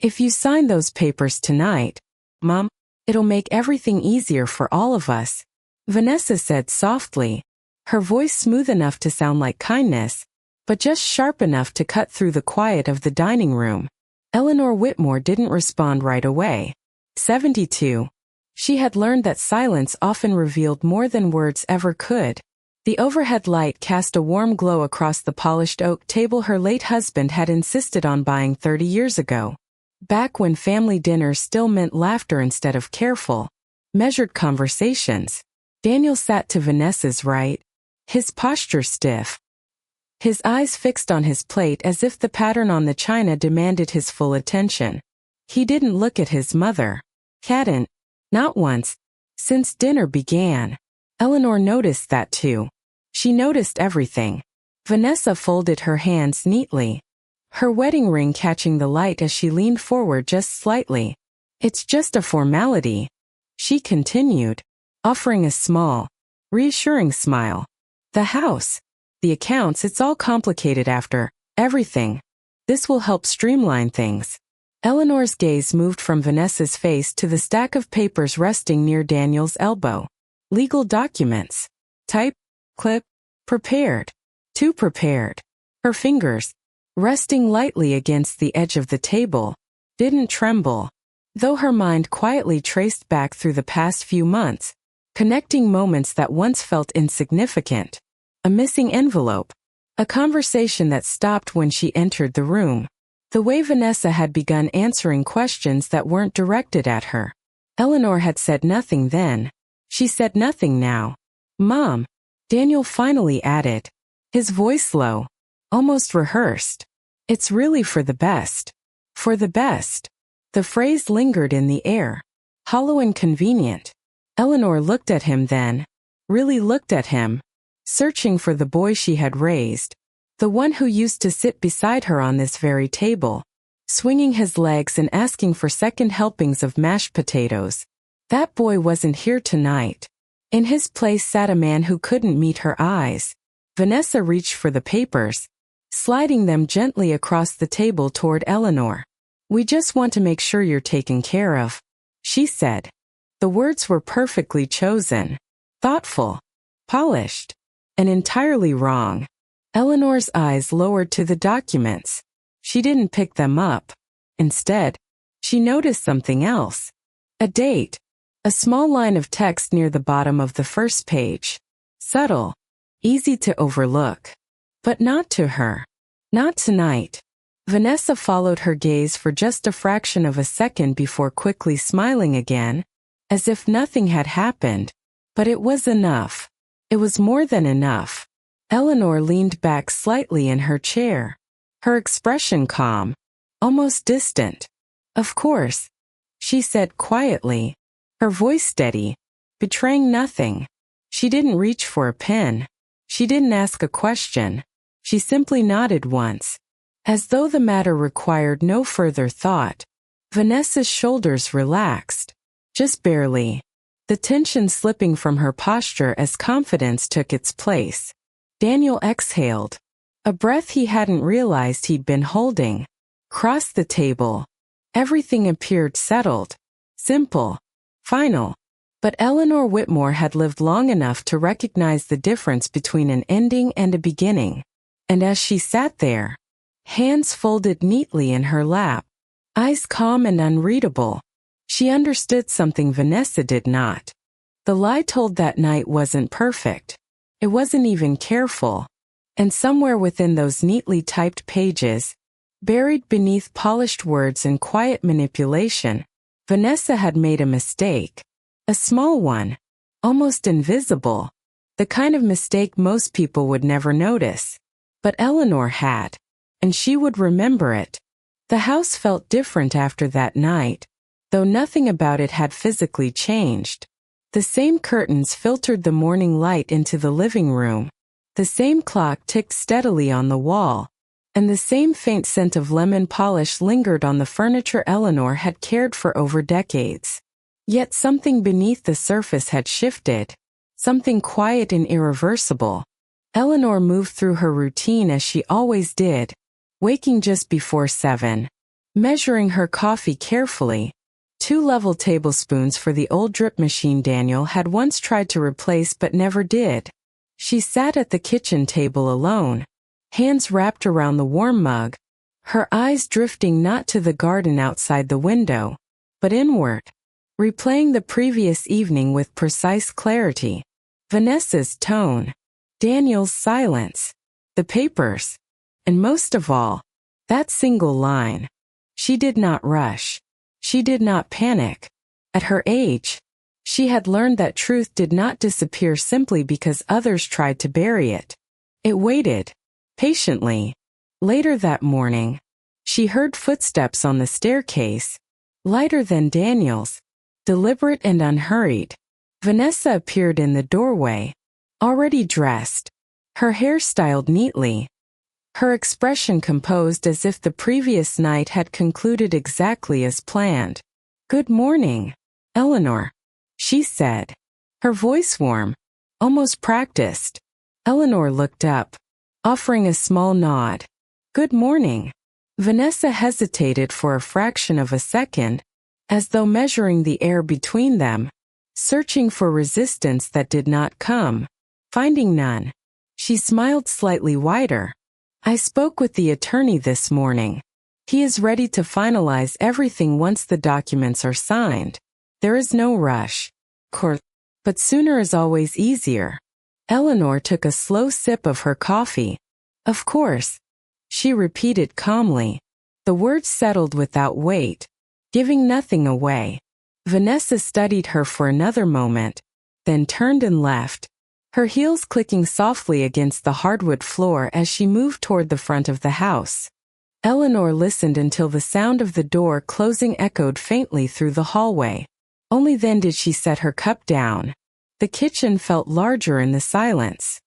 If you sign those papers tonight, Mom, it'll make everything easier for all of us, Vanessa said softly, her voice smooth enough to sound like kindness, but just sharp enough to cut through the quiet of the dining room. Eleanor Whitmore didn't respond right away. 72. She had learned that silence often revealed more than words ever could. The overhead light cast a warm glow across the polished oak table her late husband had insisted on buying 30 years ago. Back when family dinners still meant laughter instead of careful, measured conversations. Daniel sat to Vanessa's right, his posture stiff, his eyes fixed on his plate as if the pattern on the china demanded his full attention. He didn't look at his mother. Hadn't. Not once. Since dinner began. Eleanor noticed that too. She noticed everything. Vanessa folded her hands neatly, her wedding ring catching the light as she leaned forward just slightly. It's just a formality, she continued, offering a small, reassuring smile. The house, the accounts, it's all complicated after everything. This will help streamline things. Eleanor's gaze moved from Vanessa's face to the stack of papers resting near Daniel's elbow. Legal documents. Type, clip, prepared. Too prepared. Her fingers, resting lightly against the edge of the table, didn't tremble, though her mind quietly traced back through the past few months, connecting moments that once felt insignificant. A missing envelope. A conversation that stopped when she entered the room. The way Vanessa had begun answering questions that weren't directed at her. Eleanor had said nothing then. She said nothing now. Mom, Daniel finally added, his voice low, almost rehearsed. It's really for the best. For the best. The phrase lingered in the air, hollow and convenient. Eleanor looked at him then, really looked at him, searching for the boy she had raised, the one who used to sit beside her on this very table, swinging his legs and asking for second helpings of mashed potatoes. That boy wasn't here tonight. In his place sat a man who couldn't meet her eyes. Vanessa reached for the papers, sliding them gently across the table toward Eleanor. We just want to make sure you're taken care of, she said. The words were perfectly chosen, thoughtful, polished, and entirely wrong. Eleanor's eyes lowered to the documents. She didn't pick them up. Instead, she noticed something else. A date. A small line of text near the bottom of the first page. Subtle. Easy to overlook. But not to her. Not tonight. Vanessa followed her gaze for just a fraction of a second before quickly smiling again, as if nothing had happened. But it was enough. It was more than enough. Eleanor leaned back slightly in her chair, her expression calm, almost distant. Of course, she said quietly, her voice steady, betraying nothing. She didn't reach for a pen. She didn't ask a question. She simply nodded once, as though the matter required no further thought. Vanessa's shoulders relaxed, just barely, the tension slipping from her posture as confidence took its place. Daniel exhaled, a breath he hadn't realized he'd been holding, crossed the table. Everything appeared settled, simple, final. But Eleanor Whitmore had lived long enough to recognize the difference between an ending and a beginning. And as she sat there, hands folded neatly in her lap, eyes calm and unreadable, she understood something Vanessa did not. The lie told that night wasn't perfect. It wasn't even careful. And somewhere within those neatly typed pages, buried beneath polished words and quiet manipulation, Vanessa had made a mistake. A small one, almost invisible, the kind of mistake most people would never notice. But Eleanor had, and she would remember it. The house felt different after that night, though nothing about it had physically changed. The same curtains filtered the morning light into the living room. The same clock ticked steadily on the wall, and the same faint scent of lemon polish lingered on the furniture Eleanor had cared for over decades. Yet something beneath the surface had shifted, something quiet and irreversible. Eleanor moved through her routine as she always did, waking just before 7, measuring her coffee carefully. 2 level tablespoons for the old drip machine Daniel had once tried to replace but never did. She sat at the kitchen table alone, hands wrapped around the warm mug, her eyes drifting not to the garden outside the window, but inward, replaying the previous evening with precise clarity. Vanessa's tone, Daniel's silence, the papers, and most of all, that single line. She did not rush. She did not panic. At her age, she had learned that truth did not disappear simply because others tried to bury it. It waited, patiently. Later that morning, she heard footsteps on the staircase, lighter than Daniel's, deliberate and unhurried. Vanessa appeared in the doorway, already dressed, her hair styled neatly, her expression composed as if the previous night had concluded exactly as planned. "Good morning, Eleanor," she said, her voice warm, almost practiced. Eleanor looked up, offering a small nod. "Good morning." Vanessa hesitated for a fraction of a second, as though measuring the air between them, searching for resistance that did not come. Finding none, she smiled slightly wider. "I spoke with the attorney this morning. He is ready to finalize everything once the documents are signed. There is no rush, but sooner is always easier." Eleanor took a slow sip of her coffee. "Of course," she repeated calmly. The words settled without weight, giving nothing away. Vanessa studied her for another moment, then turned and left, her heels clicking softly against the hardwood floor as she moved toward the front of the house. Eleanor listened until the sound of the door closing echoed faintly through the hallway. Only then did she set her cup down. The kitchen felt larger in the silence.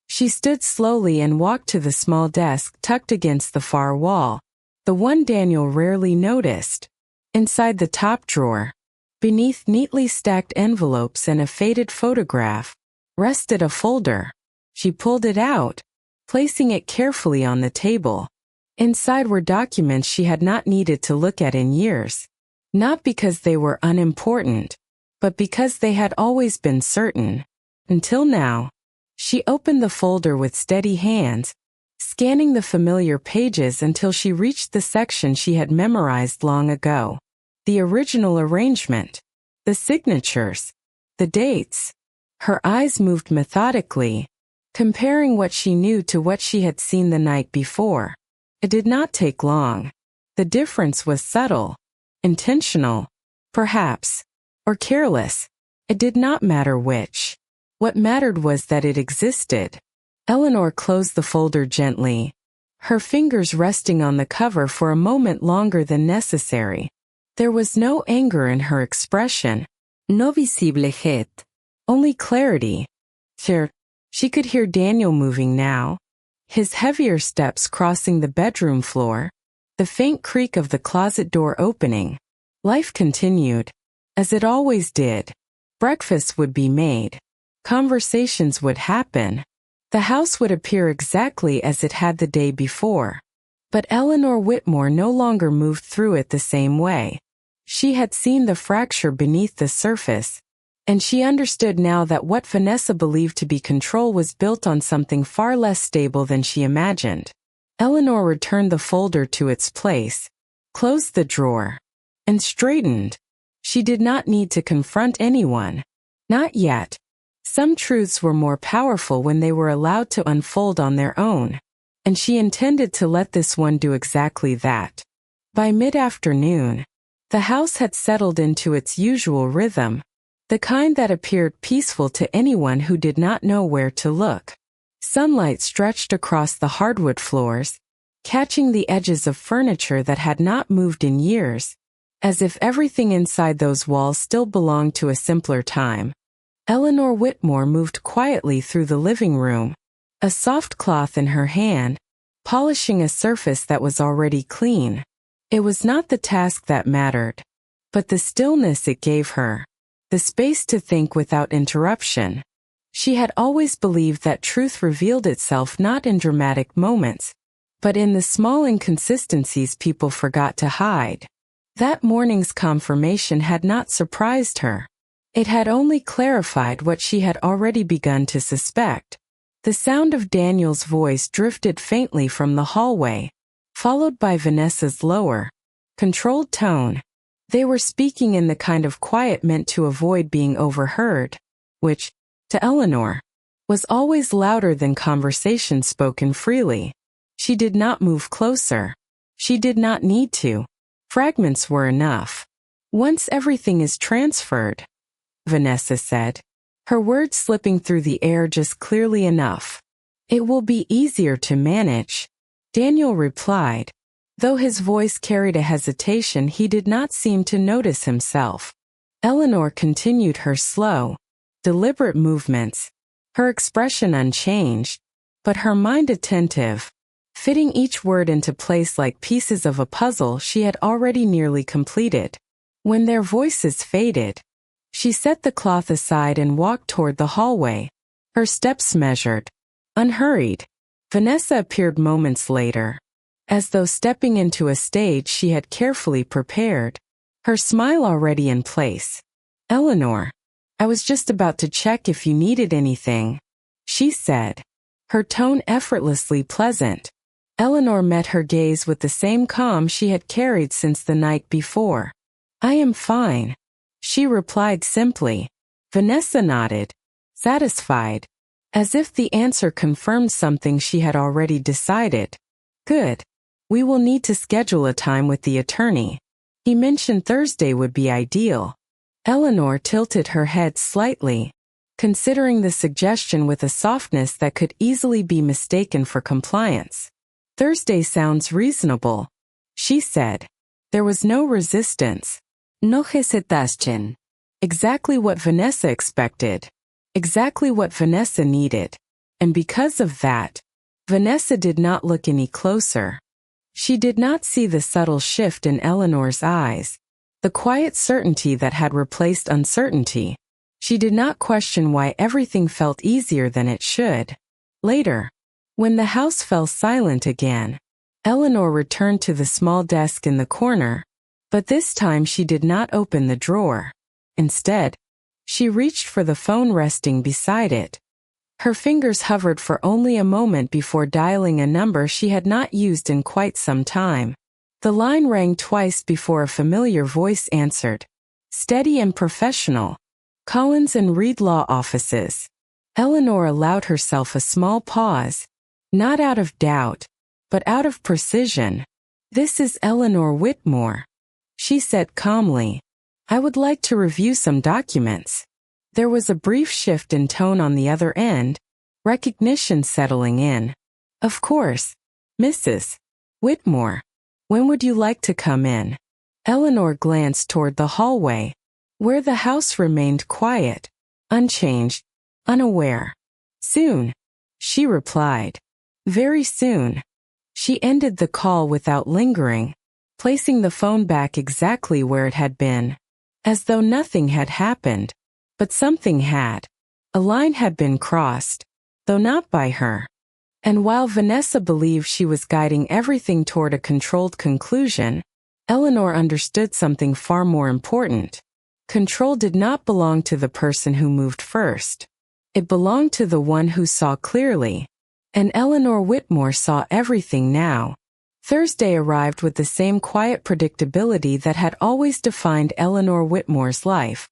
She stood slowly and walked to the small desk tucked against the far wall, the one Daniel rarely noticed. Inside the top drawer, beneath neatly stacked envelopes and a faded photograph, rested a folder. She pulled it out, placing it carefully on the table. Inside were documents she had not needed to look at in years, not because they were unimportant, but because they had always been certain. Until now, she opened the folder with steady hands, scanning the familiar pages until she reached the section she had memorized long ago. The original arrangement, the signatures, the dates. Her eyes moved methodically, comparing what she knew to what she had seen the night before. It did not take long. The difference was subtle, intentional, perhaps, or careless. It did not matter which. What mattered was that it existed. Eleanor closed the folder gently, her fingers resting on the cover for a moment longer than necessary. There was no anger in her expression, no visible het, only clarity. She could hear Daniel moving now, his heavier steps crossing the bedroom floor, the faint creak of the closet door opening. Life continued, as it always did. Breakfast would be made. Conversations would happen. The house would appear exactly as it had the day before. But Eleanor Whitmore no longer moved through it the same way. She had seen the fracture beneath the surface, and she understood now that what Vanessa believed to be control was built on something far less stable than she imagined. Eleanor returned the folder to its place, closed the drawer, and straightened. She did not need to confront anyone. Not yet. Some truths were more powerful when they were allowed to unfold on their own, and she intended to let this one do exactly that. By mid-afternoon, the house had settled into its usual rhythm, the kind that appeared peaceful to anyone who did not know where to look. Sunlight stretched across the hardwood floors, catching the edges of furniture that had not moved in years, as if everything inside those walls still belonged to a simpler time. Eleanor Whitmore moved quietly through the living room, a soft cloth in her hand, polishing a surface that was already clean. It was not the task that mattered, but the stillness it gave her, the space to think without interruption. She had always believed that truth revealed itself not in dramatic moments, but in the small inconsistencies people forgot to hide. That morning's confirmation had not surprised her. It had only clarified what she had already begun to suspect. The sound of Daniel's voice drifted faintly from the hallway, followed by Vanessa's lower, controlled tone. They were speaking in the kind of quiet meant to avoid being overheard, which, to Eleanor, was always louder than conversation spoken freely. She did not move closer. She did not need to. Fragments were enough. Once everything is transferred, Vanessa said, her words slipping through the air just clearly enough. It will be easier to manage, Daniel replied. Though his voice carried a hesitation, he did not seem to notice himself. Eleanor continued her slow, deliberate movements, her expression unchanged, but her mind attentive, fitting each word into place like pieces of a puzzle she had already nearly completed. When their voices faded, she set the cloth aside and walked toward the hallway, her steps measured, unhurried. Vanessa appeared moments later, as though stepping into a stage she had carefully prepared, her smile already in place. "Eleanor, I was just about to check if you needed anything," she said, her tone effortlessly pleasant. Eleanor met her gaze with the same calm she had carried since the night before. "I am fine," she replied simply. Vanessa nodded, satisfied, as if the answer confirmed something she had already decided. "Good. We will need to schedule a time with the attorney. He mentioned Thursday would be ideal." Eleanor tilted her head slightly, considering the suggestion with a softness that could easily be mistaken for compliance. "Thursday sounds reasonable," she said. There was no resistance. No hesitation. Exactly what Vanessa expected. Exactly what Vanessa needed. And because of that, Vanessa did not look any closer. She did not see the subtle shift in Eleanor's eyes, the quiet certainty that had replaced uncertainty. She did not question why everything felt easier than it should. Later, when the house fell silent again, Eleanor returned to the small desk in the corner, but this time she did not open the drawer. Instead, she reached for the phone resting beside it. Her fingers hovered for only a moment before dialing a number she had not used in quite some time. The line rang twice before a familiar voice answered, steady and professional. "Collins and Reed Law Offices." Eleanor allowed herself a small pause, not out of doubt, but out of precision. "This is Eleanor Whitmore," she said calmly. "I would like to review some documents." There was a brief shift in tone on the other end, recognition settling in. "Of course, Mrs. Whitmore. When would you like to come in?" Eleanor glanced toward the hallway, where the house remained quiet, unchanged, unaware. "Soon," she replied. "Very soon." She ended the call without lingering, placing the phone back exactly where it had been, as though nothing had happened. But something had. A line had been crossed, though not by her. And while Vanessa believed she was guiding everything toward a controlled conclusion, Eleanor understood something far more important. Control did not belong to the person who moved first. It belonged to the one who saw clearly. And Eleanor Whitmore saw everything now. Thursday arrived with the same quiet predictability that had always defined Eleanor Whitmore's life.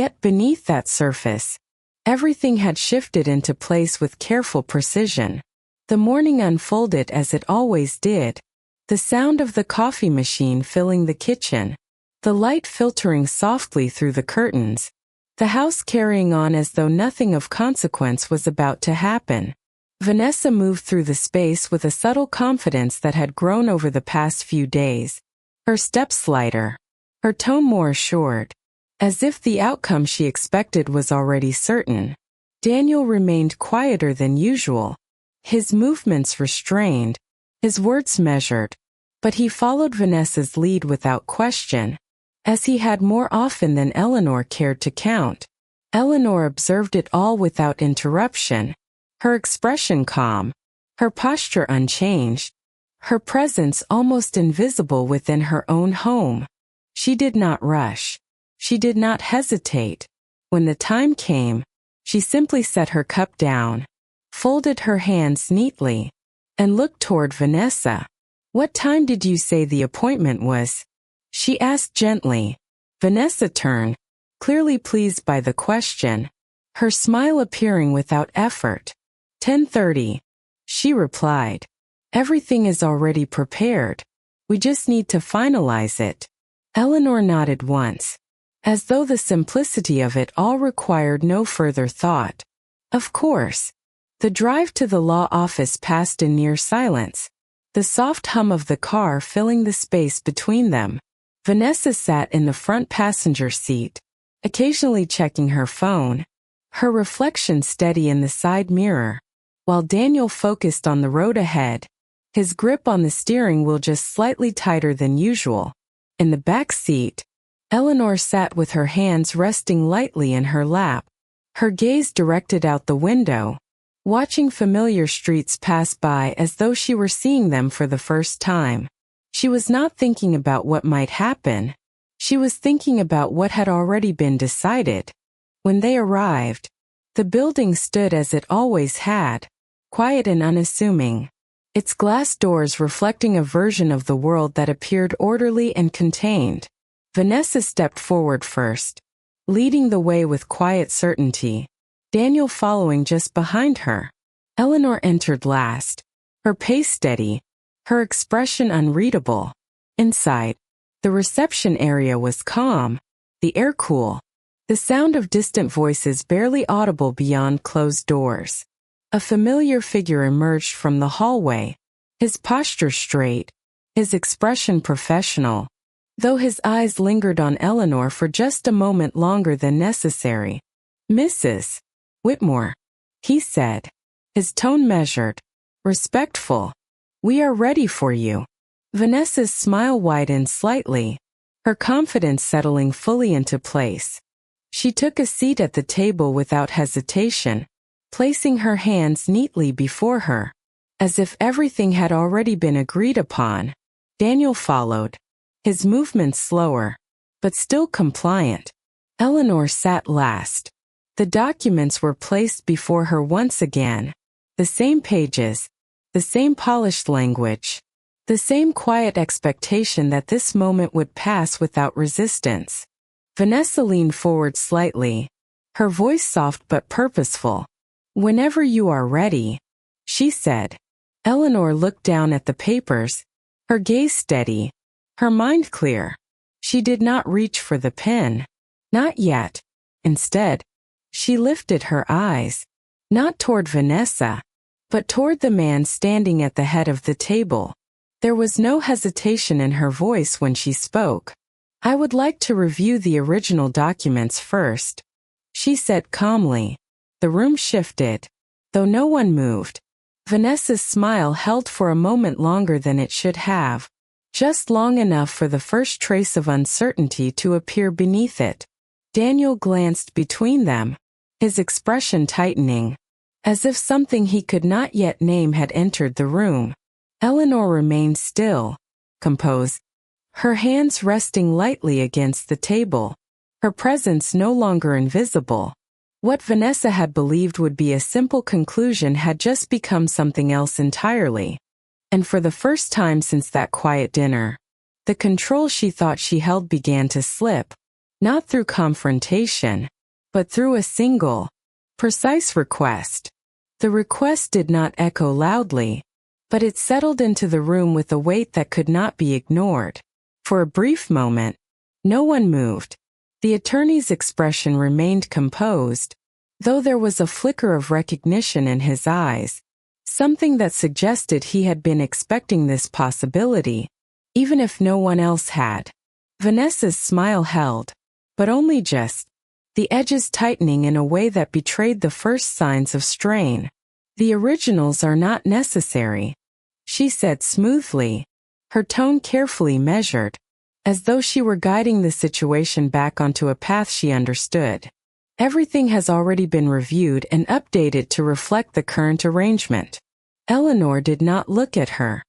Yet beneath that surface, everything had shifted into place with careful precision. The morning unfolded as it always did. The sound of the coffee machine filling the kitchen, the light filtering softly through the curtains, the house carrying on as though nothing of consequence was about to happen. Vanessa moved through the space with a subtle confidence that had grown over the past few days, her steps lighter, her tone more assured, as if the outcome she expected was already certain. Daniel remained quieter than usual, his movements restrained, his words measured, but he followed Vanessa's lead without question, as he had more often than Eleanor cared to count. Eleanor observed it all without interruption, her expression calm, her posture unchanged, her presence almost invisible within her own home. She did not rush. She did not hesitate. When the time came, she simply set her cup down, folded her hands neatly, and looked toward Vanessa. "What time did you say the appointment was?" she asked gently. Vanessa turned, clearly pleased by the question, her smile appearing without effort. 10:30, she replied. "Everything is already prepared. We just need to finalize it." Eleanor nodded once, as though the simplicity of it all required no further thought. Of course. The drive to the law office passed in near silence, the soft hum of the car filling the space between them. Vanessa sat in the front passenger seat, occasionally checking her phone, her reflection steady in the side mirror, while Daniel focused on the road ahead, his grip on the steering wheel just slightly tighter than usual. In the back seat, Eleanor sat with her hands resting lightly in her lap, her gaze directed out the window, watching familiar streets pass by as though she were seeing them for the first time. She was not thinking about what might happen. She was thinking about what had already been decided. When they arrived, the building stood as it always had, quiet and unassuming, its glass doors reflecting a version of the world that appeared orderly and contained. Vanessa stepped forward first, leading the way with quiet certainty, Daniel following just behind her. Eleanor entered last, her pace steady, her expression unreadable. Inside, the reception area was calm, the air cool, the sound of distant voices barely audible beyond closed doors. A familiar figure emerged from the hallway, his posture straight, his expression professional, though his eyes lingered on Eleanor for just a moment longer than necessary. "Mrs. Whitmore," he said, his tone measured, respectful. "We are ready for you." Vanessa's smile widened slightly, her confidence settling fully into place. She took a seat at the table without hesitation, placing her hands neatly before her, as if everything had already been agreed upon. Daniel followed, his movements slower, but still compliant. Eleanor sat last. The documents were placed before her once again, the same pages, the same polished language, the same quiet expectation that this moment would pass without resistance. Vanessa leaned forward slightly, her voice soft but purposeful. "Whenever you are ready," she said. Eleanor looked down at the papers, her gaze steady, her mind clear. She did not reach for the pen. Not yet. Instead, she lifted her eyes, not toward Vanessa, but toward the man standing at the head of the table. There was no hesitation in her voice when she spoke. "I would like to review the original documents first," she said calmly. The room shifted, though no one moved. Vanessa's smile held for a moment longer than it should have, just long enough for the first trace of uncertainty to appear beneath it. Daniel glanced between them, his expression tightening, as if something he could not yet name had entered the room. Eleanor remained still, composed, her hands resting lightly against the table, her presence no longer invisible. What Vanessa had believed would be a simple conclusion had just become something else entirely. And for the first time since that quiet dinner, the control she thought she held began to slip, not through confrontation, but through a single, precise request. The request did not echo loudly, but it settled into the room with a weight that could not be ignored. For a brief moment, no one moved. The attorney's expression remained composed, though there was a flicker of recognition in his eyes, something that suggested he had been expecting this possibility, even if no one else had. Vanessa's smile held, but only just, the edges tightening in a way that betrayed the first signs of strain. "The originals are not necessary," she said smoothly, her tone carefully measured, as though she were guiding the situation back onto a path she understood. "Everything has already been reviewed and updated to reflect the current arrangement." Eleanor did not look at her.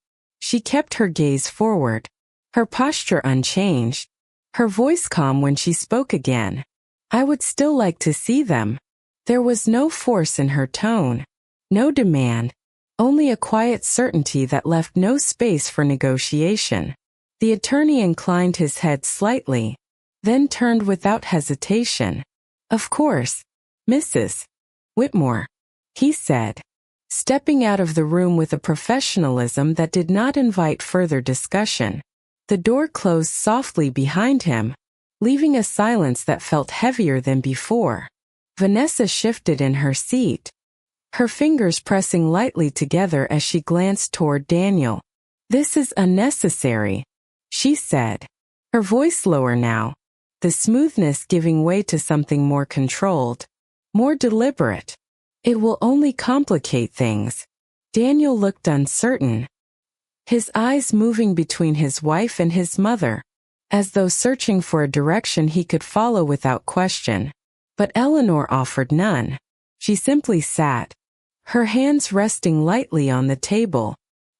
She kept her gaze forward, her posture unchanged, her voice calm when she spoke again. I would still like to see them. There was no force in her tone, no demand, only a quiet certainty that left no space for negotiation. The attorney inclined his head slightly, then turned without hesitation. Of course, Mrs. Whitmore, he said, stepping out of the room with a professionalism that did not invite further discussion. The door closed softly behind him, leaving a silence that felt heavier than before. Vanessa shifted in her seat, her fingers pressing lightly together as she glanced toward Daniel. This is unnecessary, she said, her voice lower now, the smoothness giving way to something more controlled, more deliberate. It will only complicate things. Daniel looked uncertain, his eyes moving between his wife and his mother, as though searching for a direction he could follow without question. But Eleanor offered none. She simply sat, her hands resting lightly on the table,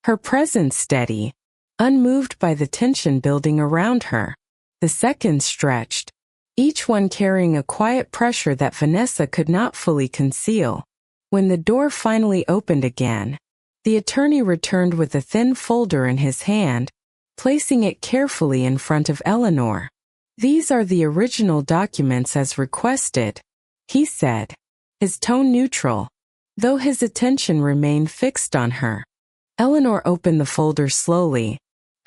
her presence steady, unmoved by the tension building around her. The seconds stretched, each one carrying a quiet pressure that Vanessa could not fully conceal. When the door finally opened again, the attorney returned with a thin folder in his hand, placing it carefully in front of Eleanor. These are the original documents as requested, he said, his tone neutral, though his attention remained fixed on her. Eleanor opened the folder slowly,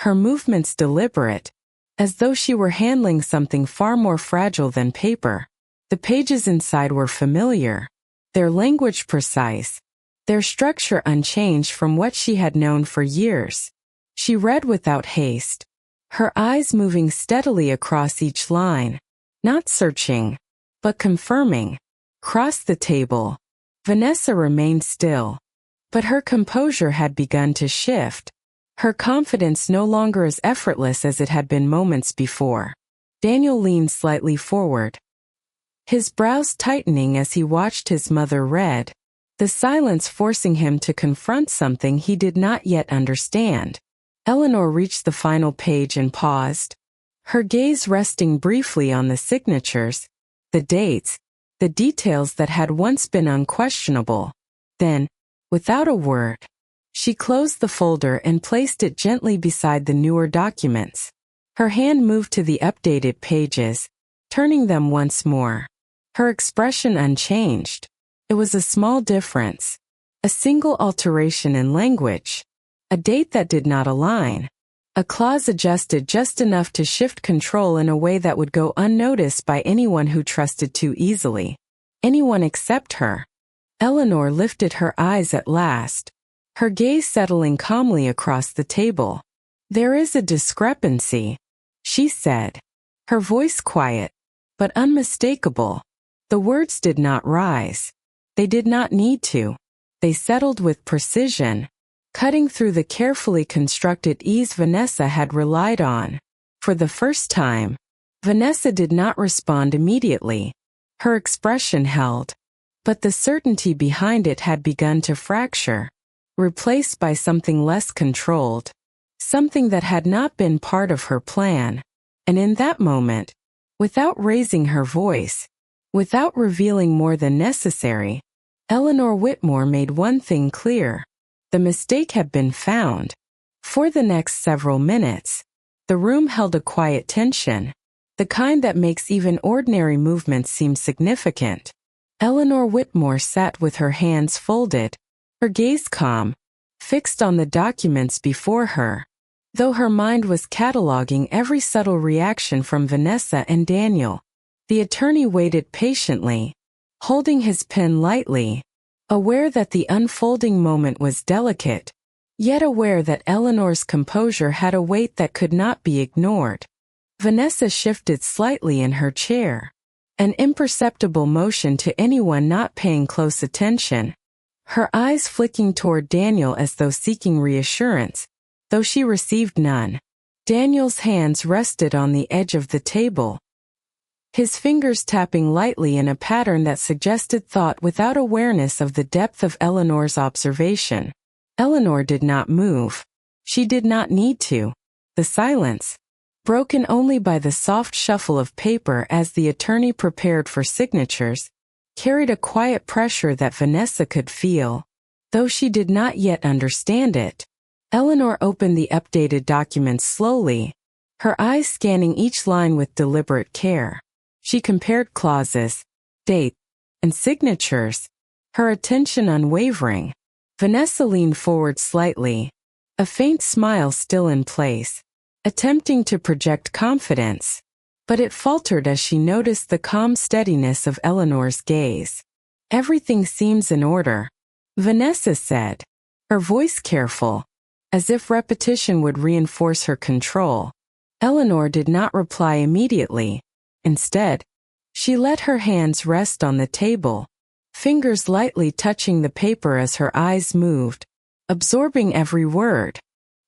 her movements deliberate, as though she were handling something far more fragile than paper. The pages inside were familiar, their language precise, their structure unchanged from what she had known for years. She read without haste, her eyes moving steadily across each line, not searching, but confirming. Across the table, Vanessa remained still, but her composure had begun to shift, her confidence no longer as effortless as it had been moments before. Daniel leaned slightly forward, his brows tightening as he watched his mother read, the silence forcing him to confront something he did not yet understand. Eleanor reached the final page and paused, her gaze resting briefly on the signatures, the dates, the details that had once been unquestionable. Then, without a word, she closed the folder and placed it gently beside the newer documents. Her hand moved to the updated pages, turning them once more, her expression unchanged. It was a small difference, a single alteration in language, a date that did not align, a clause adjusted just enough to shift control in a way that would go unnoticed by anyone who trusted too easily. Anyone except her. Eleanor lifted her eyes at last, her gaze settling calmly across the table. There is a discrepancy, she said, her voice quiet, but unmistakable. The words did not rise. They did not need to. They settled with precision, cutting through the carefully constructed ease Vanessa had relied on. For the first time, Vanessa did not respond immediately. Her expression held, but the certainty behind it had begun to fracture, replaced by something less controlled, something that had not been part of her plan. And in that moment, without raising her voice, without revealing more than necessary, Eleanor Whitmore made one thing clear. The mistake had been found. For the next several minutes, the room held a quiet tension, the kind that makes even ordinary movements seem significant. Eleanor Whitmore sat with her hands folded, her gaze calm, fixed on the documents before her, though her mind was cataloging every subtle reaction from Vanessa and Daniel. The attorney waited patiently, holding his pen lightly, aware that the unfolding moment was delicate, yet aware that Eleanor's composure had a weight that could not be ignored. Vanessa shifted slightly in her chair, an imperceptible motion to anyone not paying close attention, her eyes flicking toward Daniel as though seeking reassurance, though she received none. Daniel's hands rested on the edge of the table, his fingers tapping lightly in a pattern that suggested thought without awareness of the depth of Eleanor's observation. Eleanor did not move. She did not need to. The silence, broken only by the soft shuffle of paper as the attorney prepared for signatures, carried a quiet pressure that Vanessa could feel, though she did not yet understand it. Eleanor opened the updated documents slowly, her eyes scanning each line with deliberate care. She compared clauses, dates, and signatures, her attention unwavering. Vanessa leaned forward slightly, a faint smile still in place, attempting to project confidence, but it faltered as she noticed the calm steadiness of Eleanor's gaze. "Everything seems in order," Vanessa said, her voice careful, as if repetition would reinforce her control. Eleanor did not reply immediately. Instead, she let her hands rest on the table, fingers lightly touching the paper as her eyes moved, absorbing every word.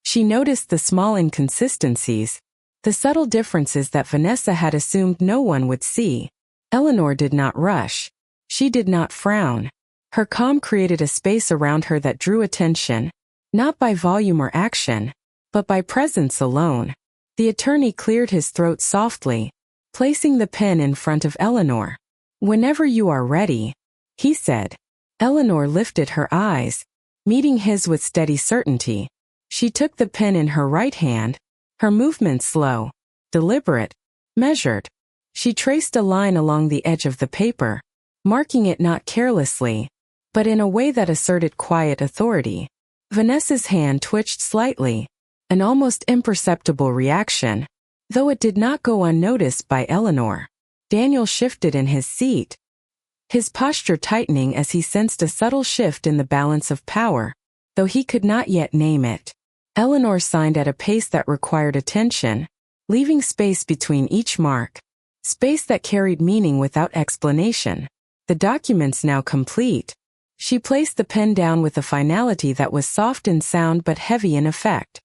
She noticed the small inconsistencies, the subtle differences that Vanessa had assumed no one would see. Eleanor did not rush. She did not frown. Her calm created a space around her that drew attention, not by volume or action, but by presence alone. The attorney cleared his throat softly, placing the pen in front of Eleanor. "Whenever you are ready," he said. Eleanor lifted her eyes, meeting his with steady certainty. She took the pen in her right hand, her movement slow, deliberate, measured. She traced a line along the edge of the paper, marking it not carelessly, but in a way that asserted quiet authority. Vanessa's hand twitched slightly, an almost imperceptible reaction, though it did not go unnoticed by Eleanor. Daniel shifted in his seat, his posture tightening as he sensed a subtle shift in the balance of power, though he could not yet name it. Eleanor signed at a pace that required attention, leaving space between each mark, space that carried meaning without explanation. The documents now complete, she placed the pen down with a finality that was soft in sound but heavy in effect.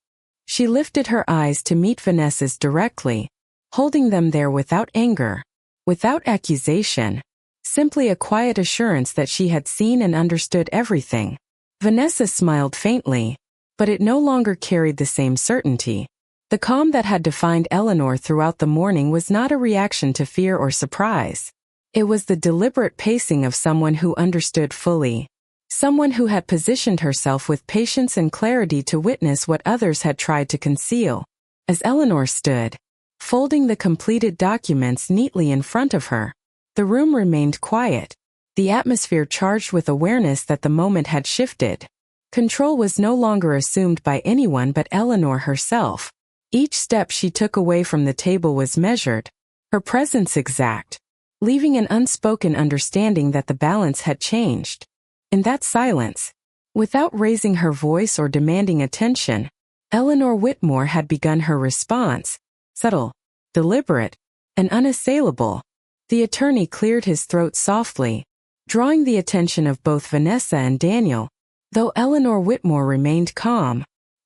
She lifted her eyes to meet Vanessa's directly, holding them there without anger, without accusation, simply a quiet assurance that she had seen and understood everything. Vanessa smiled faintly, but it no longer carried the same certainty. The calm that had defined Eleanor throughout the morning was not a reaction to fear or surprise. It was the deliberate pacing of someone who understood fully, someone who had positioned herself with patience and clarity to witness what others had tried to conceal. As Eleanor stood, folding the completed documents neatly in front of her, the room remained quiet, the atmosphere charged with awareness that the moment had shifted. Control was no longer assumed by anyone but Eleanor herself. Each step she took away from the table was measured, her presence exact, leaving an unspoken understanding that the balance had changed. In that silence, without raising her voice or demanding attention, Eleanor Whitmore had begun her response, subtle, deliberate, and unassailable. The attorney cleared his throat softly, drawing the attention of both Vanessa and Daniel, though Eleanor Whitmore remained calm,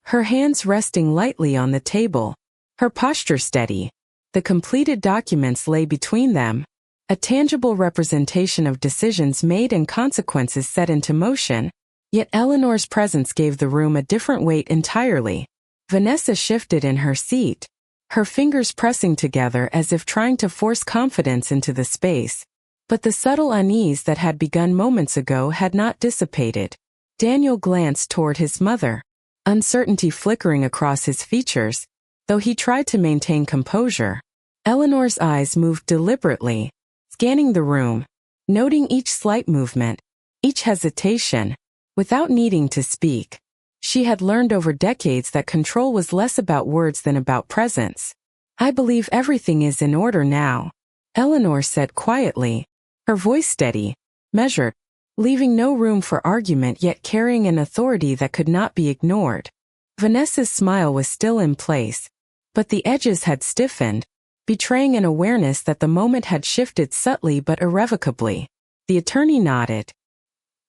her hands resting lightly on the table, her posture steady. The completed documents lay between them, a tangible representation of decisions made and consequences set into motion, yet Eleanor's presence gave the room a different weight entirely. Vanessa shifted in her seat, her fingers pressing together as if trying to force confidence into the space. But the subtle unease that had begun moments ago had not dissipated. Daniel glanced toward his mother, uncertainty flickering across his features, though he tried to maintain composure. Eleanor's eyes moved deliberately, scanning the room, noting each slight movement, each hesitation, without needing to speak. She had learned over decades that control was less about words than about presence. "I believe everything is in order now," Eleanor said quietly, her voice steady, measured, leaving no room for argument yet carrying an authority that could not be ignored. Vanessa's smile was still in place, but the edges had stiffened, betraying an awareness that the moment had shifted subtly but irrevocably. The attorney nodded,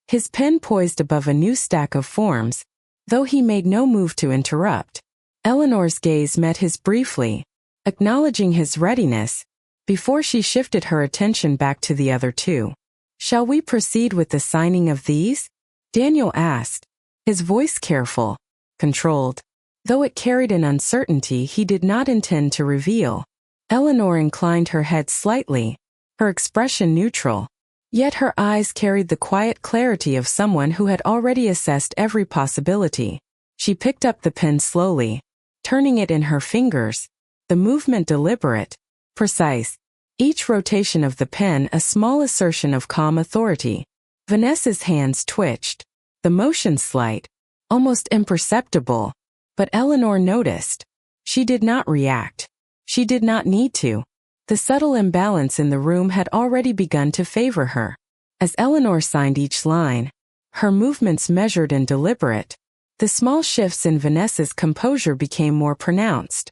his pen poised above a new stack of forms, though he made no move to interrupt. Eleanor's gaze met his briefly, acknowledging his readiness, before she shifted her attention back to the other two. "Shall we proceed with the signing of these?" Daniel asked, his voice careful, controlled. though it carried an uncertainty he did not intend to reveal. Eleanor inclined her head slightly, her expression neutral. Yet her eyes carried the quiet clarity of someone who had already assessed every possibility. She picked up the pen slowly, turning it in her fingers, the movement deliberate, precise, each rotation of the pen a small assertion of calm authority. Vanessa's hands twitched, the motion slight, almost imperceptible, but Eleanor noticed. She did not react. She did not need to. The subtle imbalance in the room had already begun to favor her. As Eleanor signed each line, her movements measured and deliberate, the small shifts in Vanessa's composure became more pronounced.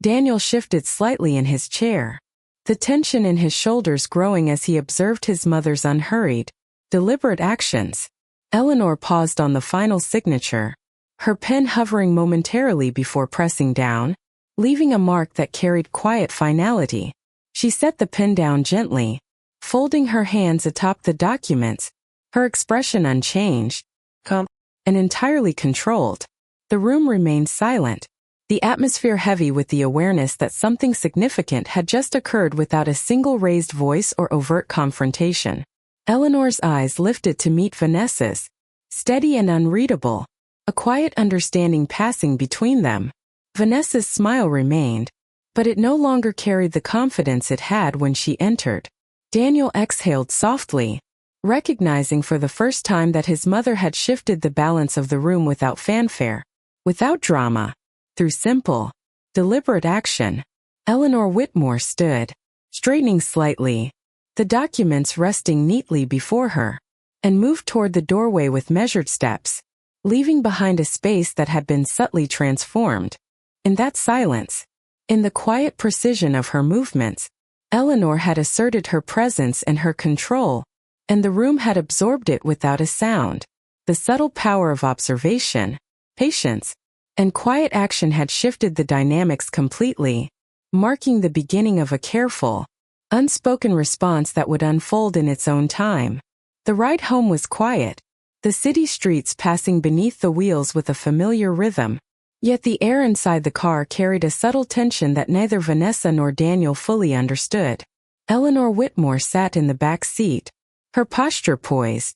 Daniel shifted slightly in his chair, the tension in his shoulders growing as he observed his mother's unhurried, deliberate actions. Eleanor paused on the final signature, her pen hovering momentarily before pressing down, leaving a mark that carried quiet finality. She set the pen down gently, folding her hands atop the documents, her expression unchanged, calm, and entirely controlled. The room remained silent, the atmosphere heavy with the awareness that something significant had just occurred without a single raised voice or overt confrontation. Eleanor's eyes lifted to meet Vanessa's, steady and unreadable, a quiet understanding passing between them. Vanessa's smile remained, but it no longer carried the confidence it had when she entered. Daniel exhaled softly, recognizing for the first time that his mother had shifted the balance of the room without fanfare, without drama, through simple, deliberate action. Eleanor Whitmore stood, straightening slightly, the documents resting neatly before her, and moved toward the doorway with measured steps, leaving behind a space that had been subtly transformed. In that silence, in the quiet precision of her movements, Eleanor had asserted her presence and her control, and the room had absorbed it without a sound. The subtle power of observation, patience, and quiet action had shifted the dynamics completely, marking the beginning of a careful, unspoken response that would unfold in its own time. The ride home was quiet, the city streets passing beneath the wheels with a familiar rhythm. Yet the air inside the car carried a subtle tension that neither Vanessa nor Daniel fully understood. Eleanor Whitmore sat in the back seat, her posture poised,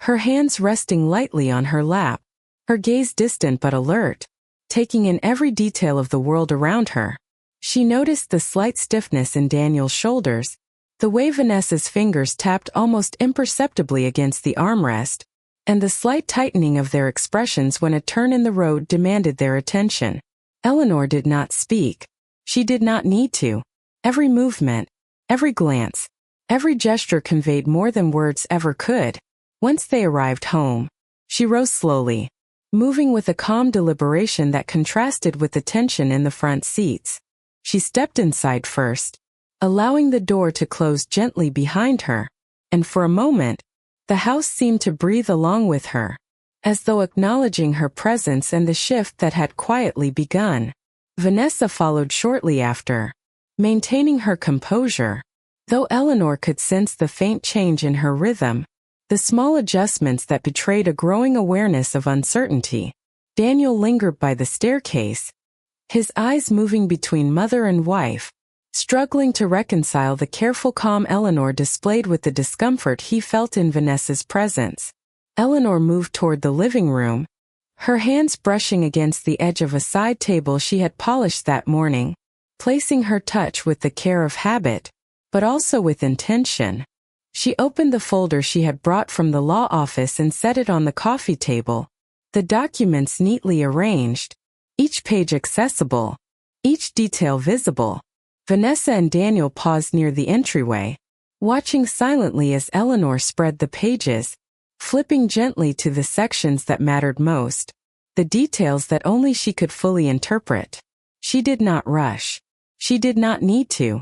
her hands resting lightly on her lap, her gaze distant but alert, taking in every detail of the world around her. She noticed the slight stiffness in Daniel's shoulders, the way Vanessa's fingers tapped almost imperceptibly against the armrest, and the slight tightening of their expressions when a turn in the road demanded their attention. Eleanor did not speak. She did not need to. Every movement, every glance, every gesture conveyed more than words ever could. Once they arrived home, she rose slowly, moving with a calm deliberation that contrasted with the tension in the front seats. She stepped inside first, allowing the door to close gently behind her, and for a moment, the house seemed to breathe along with her, as though acknowledging her presence and the shift that had quietly begun. Vanessa followed shortly after, maintaining her composure, though Eleanor could sense the faint change in her rhythm, the small adjustments that betrayed a growing awareness of uncertainty. Daniel lingered by the staircase, his eyes moving between mother and wife, struggling to reconcile the careful calm Eleanor displayed with the discomfort he felt in Vanessa's presence. Eleanor moved toward the living room, her hands brushing against the edge of a side table she had polished that morning, placing her touch with the care of habit, but also with intention. She opened the folder she had brought from the law office and set it on the coffee table, the documents neatly arranged, each page accessible, each detail visible. Vanessa and Daniel paused near the entryway, watching silently as Eleanor spread the pages, flipping gently to the sections that mattered most, the details that only she could fully interpret. She did not rush. She did not need to.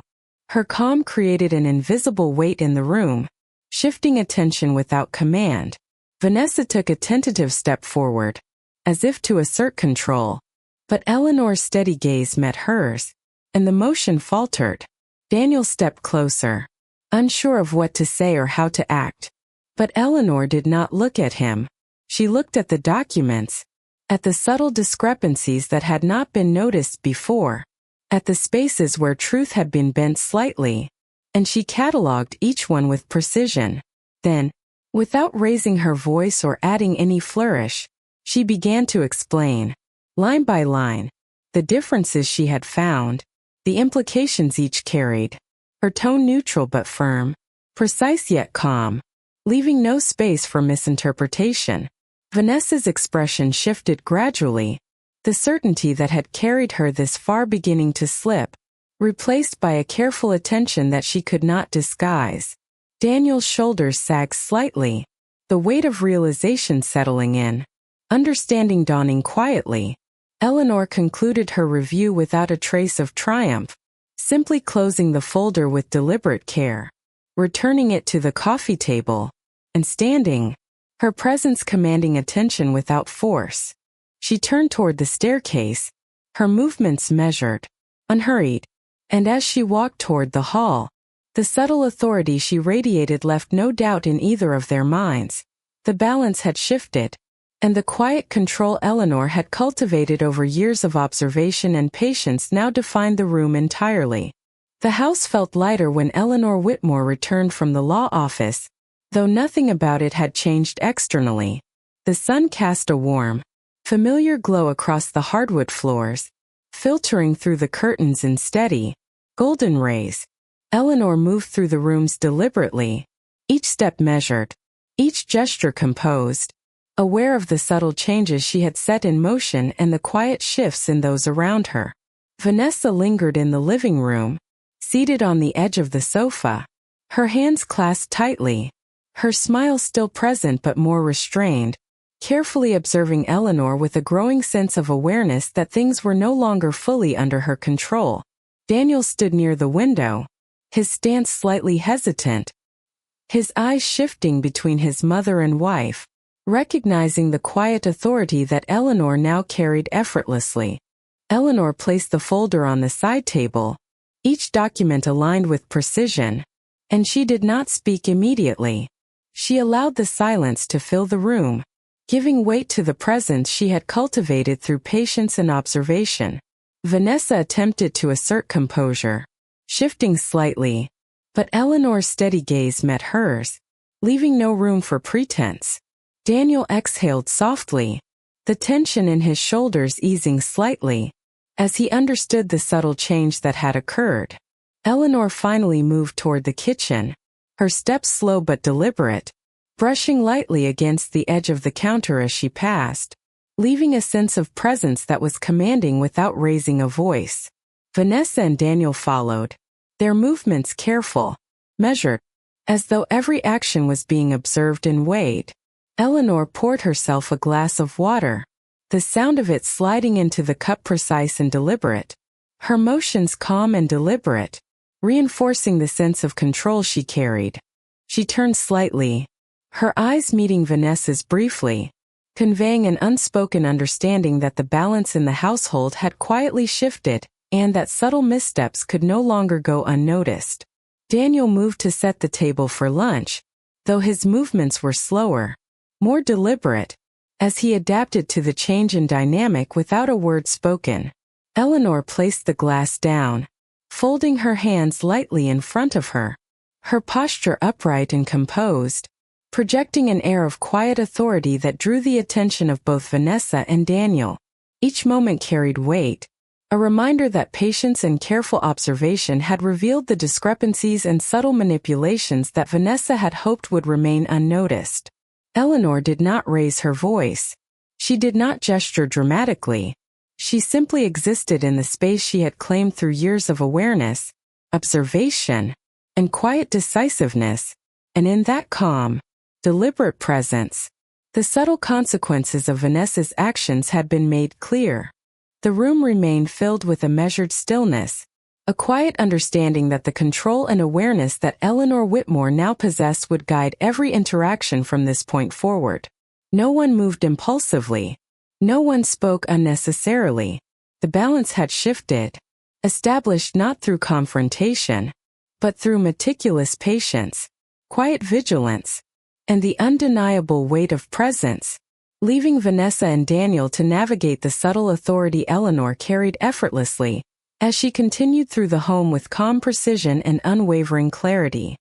Her calm created an invisible weight in the room, shifting attention without command. Vanessa took a tentative step forward, as if to assert control, but Eleanor's steady gaze met hers, and the motion faltered. Daniel stepped closer, unsure of what to say or how to act. But Eleanor did not look at him. She looked at the documents, at the subtle discrepancies that had not been noticed before, at the spaces where truth had been bent slightly, and she catalogued each one with precision. Then, without raising her voice or adding any flourish, she began to explain, line by line, the differences she had found, the implications each carried, her tone neutral but firm, precise yet calm, leaving no space for misinterpretation. Vanessa's expression shifted gradually, the certainty that had carried her this far beginning to slip, replaced by a careful attention that she could not disguise. Daniel's shoulders sagged slightly, the weight of realization settling in, understanding dawning quietly. Eleanor concluded her review without a trace of triumph, simply closing the folder with deliberate care, returning it to the coffee table, and standing, her presence commanding attention without force. She turned toward the staircase, her movements measured, unhurried, and as she walked toward the hall, the subtle authority she radiated left no doubt in either of their minds. The balance had shifted, and the quiet control Eleanor had cultivated over years of observation and patience now defined the room entirely. The house felt lighter when Eleanor Whitmore returned from the law office, though nothing about it had changed externally. The sun cast a warm, familiar glow across the hardwood floors, filtering through the curtains in steady, golden rays. Eleanor moved through the rooms deliberately, each step measured, each gesture composed, aware of the subtle changes she had set in motion and the quiet shifts in those around her. Vanessa lingered in the living room, seated on the edge of the sofa, her hands clasped tightly, her smile still present but more restrained, carefully observing Eleanor with a growing sense of awareness that things were no longer fully under her control. Daniel stood near the window, his stance slightly hesitant, his eyes shifting between his mother and wife, recognizing the quiet authority that Eleanor now carried effortlessly. Eleanor placed the folder on the side table, each document aligned with precision, and she did not speak immediately. She allowed the silence to fill the room, giving weight to the presence she had cultivated through patience and observation. Vanessa attempted to assert composure, shifting slightly, but Eleanor's steady gaze met hers, leaving no room for pretense. Daniel exhaled softly, the tension in his shoulders easing slightly, as he understood the subtle change that had occurred. Eleanor finally moved toward the kitchen, her steps slow but deliberate, brushing lightly against the edge of the counter as she passed, leaving a sense of presence that was commanding without raising a voice. Vanessa and Daniel followed, their movements careful, measured, as though every action was being observed and weighed. Eleanor poured herself a glass of water, the sound of it sliding into the cup precise and deliberate, her motions calm and deliberate, reinforcing the sense of control she carried. She turned slightly, her eyes meeting Vanessa's briefly, conveying an unspoken understanding that the balance in the household had quietly shifted, and that subtle missteps could no longer go unnoticed. Daniel moved to set the table for lunch, though his movements were slower, more deliberate, as he adapted to the change in dynamic without a word spoken. Eleanor placed the glass down, folding her hands lightly in front of her, her posture upright and composed, projecting an air of quiet authority that drew the attention of both Vanessa and Daniel. Each moment carried weight, a reminder that patience and careful observation had revealed the discrepancies and subtle manipulations that Vanessa had hoped would remain unnoticed. Eleanor did not raise her voice. She did not gesture dramatically. She simply existed in the space she had claimed through years of awareness, observation, and quiet decisiveness, and in that calm, deliberate presence, the subtle consequences of Vanessa's actions had been made clear. The room remained filled with a measured stillness, a quiet understanding that the control and awareness that Eleanor Whitmore now possessed would guide every interaction from this point forward. No one moved impulsively. No one spoke unnecessarily. The balance had shifted, established not through confrontation, but through meticulous patience, quiet vigilance, and the undeniable weight of presence. leaving Vanessa and Daniel to navigate the subtle authority Eleanor carried effortlessly, as she continued through the home with calm precision and unwavering clarity.